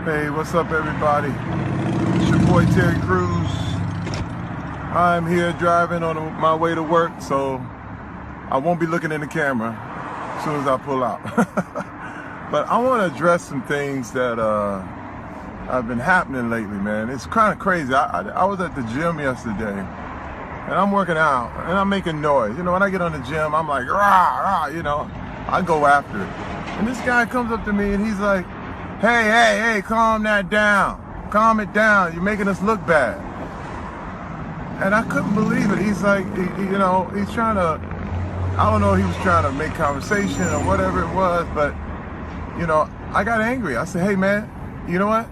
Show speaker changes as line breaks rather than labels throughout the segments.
Hey, what's up, everybody? It's your boy Terry Crews. I'm here driving on my way to work, so I won't be looking in the camera as soon as I pull out. But I want to address some things that have been happening lately, man. It's kind of crazy. I was at the gym yesterday, and I'm working out, and I'm making noise. You know, when I get on the gym, I'm like, rah, rah, you know, I go after it. And this guy comes up to me, and he's like, hey, calm that down. Calm it down. You're making us look bad. And I couldn't believe it. He's like, he's trying to, I don't know, he was trying to make conversation or whatever it was, but, I got angry. I said, hey, man, you know what?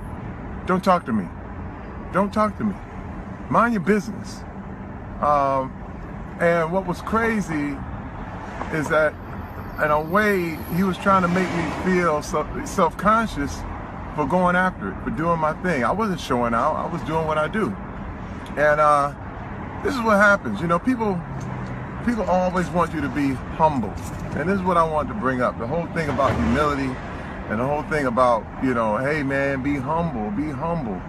Don't talk to me. Don't talk to me. Mind your business. And what was crazy is that, in a way, he was trying to make me feel self-conscious for going after it, for doing my thing. I wasn't showing out. I was doing what I do. And this is what happens. People always want you to be humble. And this is what I wanted to bring up. The whole thing about humility and the whole thing about, hey, man, be humble, be humble.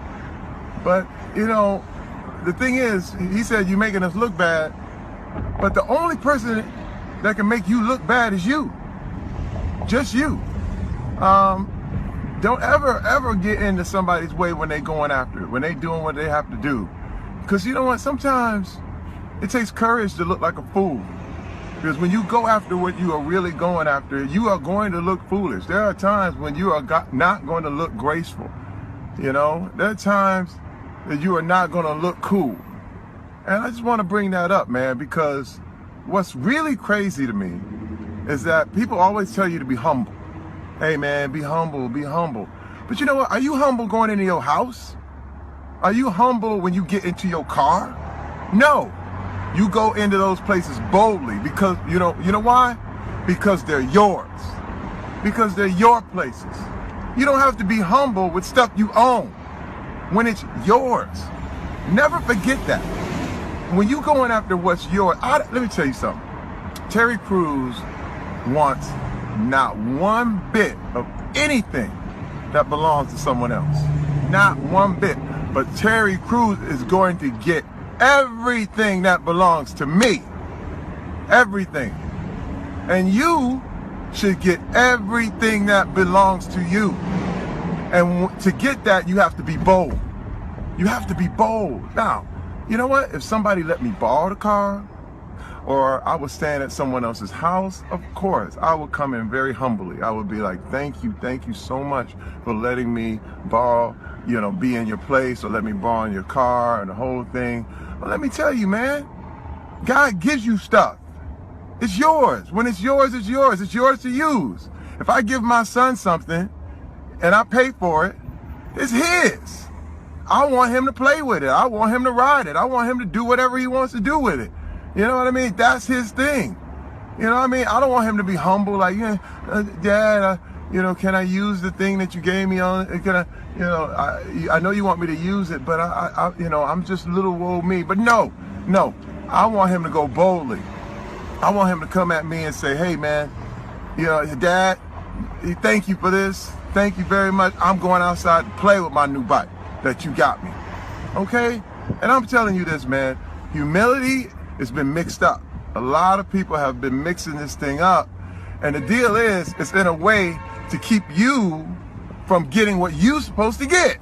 But, the thing is, he said, you're making us look bad. But the only person that can make you look bad is you. Just you. Don't ever get into somebody's way when they going after it, when they doing what they have to do. Because you know what? Sometimes it takes courage to look like a fool. Because when you go after what you are really going after, you are going to look foolish. There are times when you are not going to look graceful. There are times that you are not going to look cool. And I just want to bring that up, man, because what's really crazy to me is that people always tell you to be humble. Hey, man, be humble, be humble. But you know what? Are you humble going into your house? Are you humble when you get into your car? No. You go into those places boldly because, you know why? Because they're yours. Because they're your places. You don't have to be humble with stuff you own when it's yours. Never forget that. When you going after what's yours, let me tell you something. Terry Crews wants not one bit of anything that belongs to someone else. Not one bit. But Terry Crews is going to get everything that belongs to me. Everything. And you should get everything that belongs to you. And to get that, you have to be bold. You have to be bold. Now, you know what? If somebody let me borrow the car, or I was staying at someone else's house, of course, I would come in very humbly. I would be like, thank you so much for letting me borrow, be in your place, or let me borrow in your car and the whole thing. But let me tell you, man, God gives you stuff. It's yours. When it's yours, it's yours. It's yours to use. If I give my son something and I pay for it, it's his. I want him to play with it. I want him to ride it. I want him to do whatever he wants to do with it. You know what I mean? That's his thing. You know what I mean? I don't want him to be humble, like, Dad, can I use the thing that you gave me on? Can I know you want me to use it, but I'm just little old me. But no, I want him to go boldly. I want him to come at me and say, hey, man, Dad, thank you for this. Thank you very much. I'm going outside to play with my new bike that you got me. Okay? And I'm telling you this, man, humility has been mixed up. A lot of people have been mixing this thing up. And the deal is, it's in a way to keep you from getting what you're supposed to get.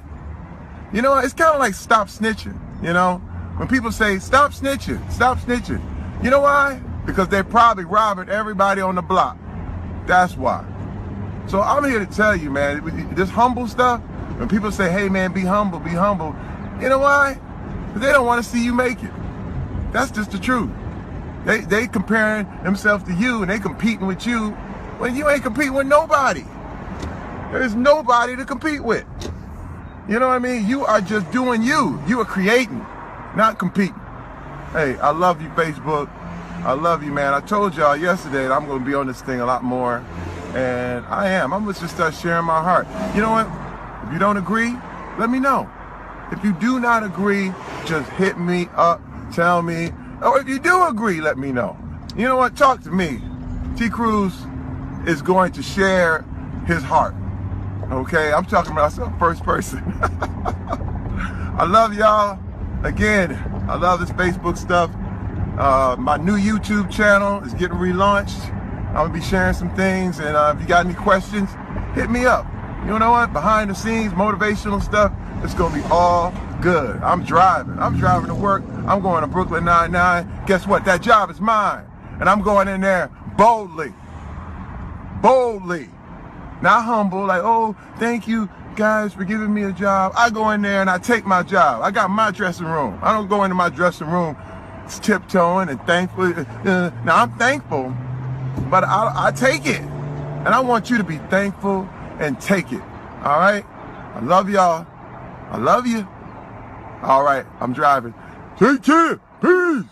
It's kind of like stop snitching, When people say, stop snitching. You know why? Because they're probably robbing everybody on the block. That's why. So I'm here to tell you, man, this humble stuff, when people say, hey, man, be humble, you know why? Because they don't want to see you make it. That's just the truth. They comparing themselves to you and they competing with you when you ain't competing with nobody. There's nobody to compete with. You know what I mean? You are just doing you. You are creating, not competing. Hey, I love you, Facebook. I love you, man. I told y'all yesterday that I'm going to be on this thing a lot more. And I am. I'm going to just start sharing my heart. You know what? If you don't agree, let me know. If you do not agree, just hit me up. Tell me. Or if you do agree, let me know. You know what? Talk to me. T. Crews is going to share his heart. Okay, I'm talking about myself first person. I love y'all. Again, I love this Facebook stuff. My new YouTube channel is getting relaunched. I'm gonna be sharing some things, and if you got any questions, hit me up. You know what? Behind the scenes, motivational stuff, it's gonna be all good. I'm driving to work. I'm going to Brooklyn Nine-Nine. Guess what? That job is mine. And I'm going in there boldly. Not humble, like, oh, thank you guys for giving me a job. I go in there and I take my job. I got my dressing room. I don't go into my dressing room tiptoeing and thankful. Now, I'm thankful, but I take it. And I want you to be thankful and take it. All right? I love y'all. I love you. All right, I'm driving. Take care. Peace.